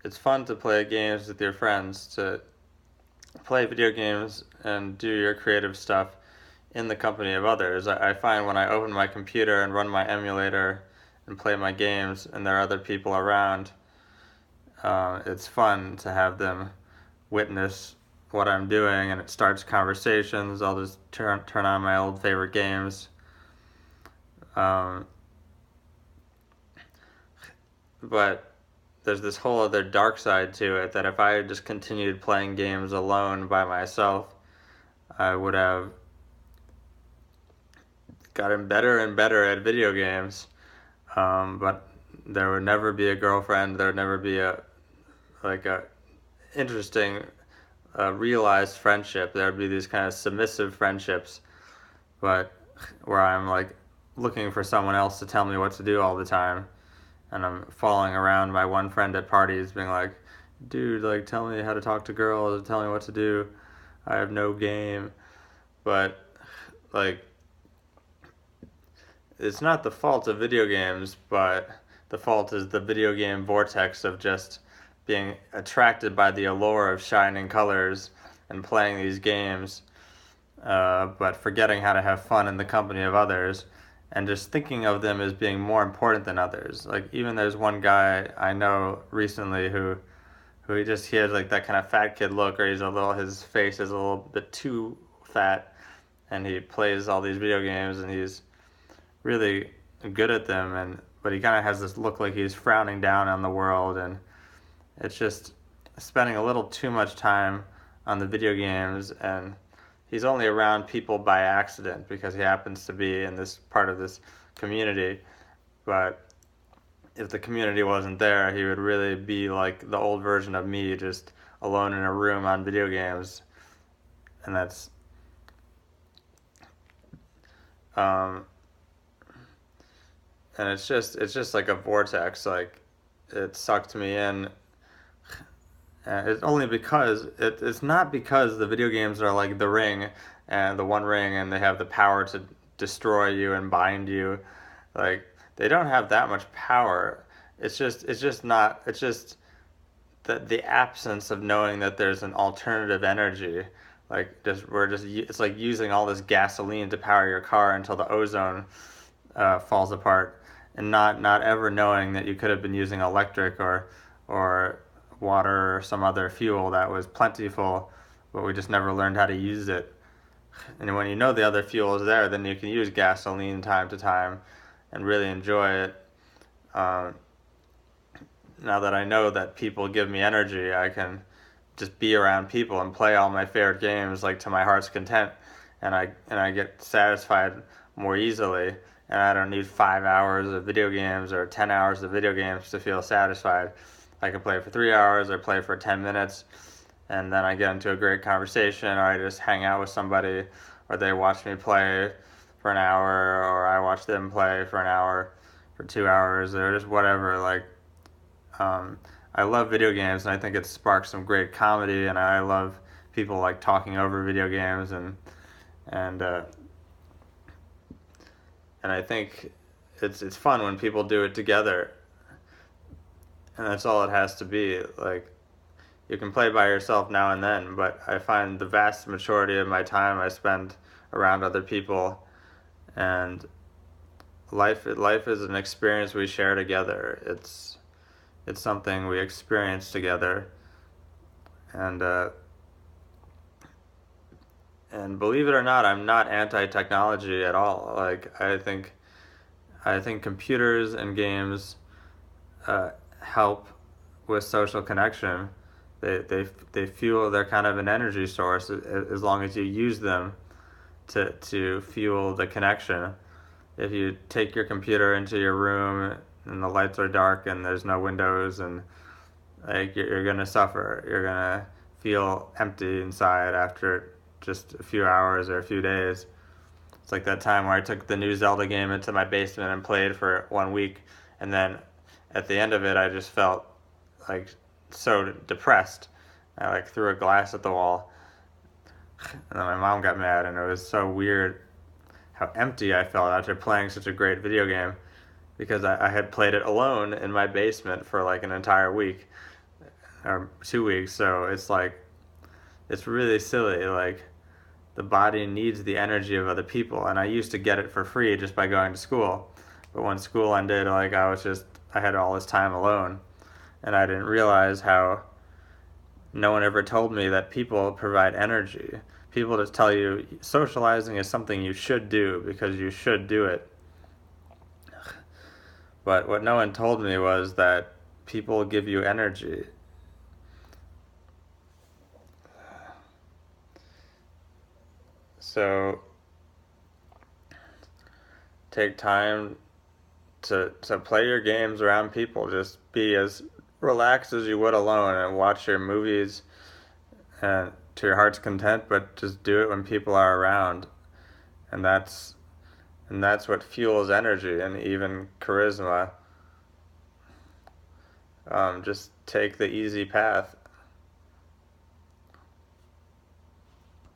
it's fun to play games with your friends, to play video games and do your creative stuff in the company of others. I find when I open my computer and run my emulator and play my games and there are other people around, it's fun to have them witness what I'm doing, and it starts conversations. I'll just turn on my old favorite games. Um, but there's this whole other dark side to it that if I had just continued playing games alone by myself, I would have gotten better and better at video games. But there would never be a girlfriend. There would never be a interesting realized friendship. There would be these kind of submissive friendships, but where I'm like looking for someone else to tell me what to do all the time, and I'm following around my one friend at parties, being like, "Dude, like, tell me how to talk to girls. Tell me what to do. I have no game." But like, it's not the fault of video games, but the fault is the video game vortex of just being attracted by the allure of shining colors and playing these games, but forgetting how to have fun in the company of others, and just thinking of them as being more important than others. Like, even there's one guy I know recently who he has like that kind of fat kid look, or his face is a little bit too fat, and he plays all these video games and he's really good at them, and but he kind of has this look like he's frowning down on the world, and it's just spending a little too much time on the video games, and he's only around people by accident because he happens to be in this part of this community. But if the community wasn't there, he would really be like the old version of me, just alone in a room on video games. And that's um, and it's just like a vortex. Like, it sucked me in. It's only because it's not because the video games are like the ring and the one ring, and they have the power to destroy you and bind you. Like, they don't have that much power. It's just not. It's just the absence of knowing that there's an alternative energy. Like, it's like using all this gasoline to power your car until the ozone falls apart, and not ever knowing that you could have been using electric or water or some other fuel that was plentiful, but we just never learned how to use it. And when you know the other fuel is there, then you can use gasoline time to time and really enjoy it. Um, Now that I know that people give me energy, I can just be around people and play all my favorite games like to my heart's content, and I get satisfied more easily. And I don't need 5 hours of video games or 10 hours of video games to feel satisfied. I can play for 3 hours or play for 10 minutes, and then I get into a great conversation, or I just hang out with somebody, or they watch me play for an hour, or I watch them play for an hour, for 2 hours, or just whatever. Like, um, I love video games, and I think it sparks some great comedy, and I love people like talking over video games, and and I think it's fun when people do it together, and that's all it has to be. Like, you can play by yourself now and then, but I find the vast majority of my time I spend around other people, and life is an experience we share together. It's something we experience together, and and believe it or not, I'm not anti-technology at all. Like, I think computers and games help with social connection. They fuel. They're kind of an energy source as long as you use them to fuel the connection. If you take your computer into your room and the lights are dark and there's no windows, and like, you're gonna suffer. You're gonna feel empty inside after just a few hours or a few days. It's like that time where I took the new Zelda game into my basement and played for 1 week, and then at the end of it, I just felt like so depressed. I like threw a glass at the wall, and then my mom got mad, and it was so weird how empty I felt after playing such a great video game, because I had played it alone in my basement for like an entire week. or 2 weeks. So it's like, it's really silly. Like, the body needs the energy of other people, and I used to get it for free just by going to school. But when school ended, like, I had all this time alone, and I didn't realize how no one ever told me that people provide energy. People just tell you socializing is something you should do because you should do it. But what no one told me was that people give you energy. So take time to play your games around people. Just be as relaxed as you would alone and watch your movies to your heart's content, but just do it when people are around. And that's what fuels energy and even charisma. Just take the easy path.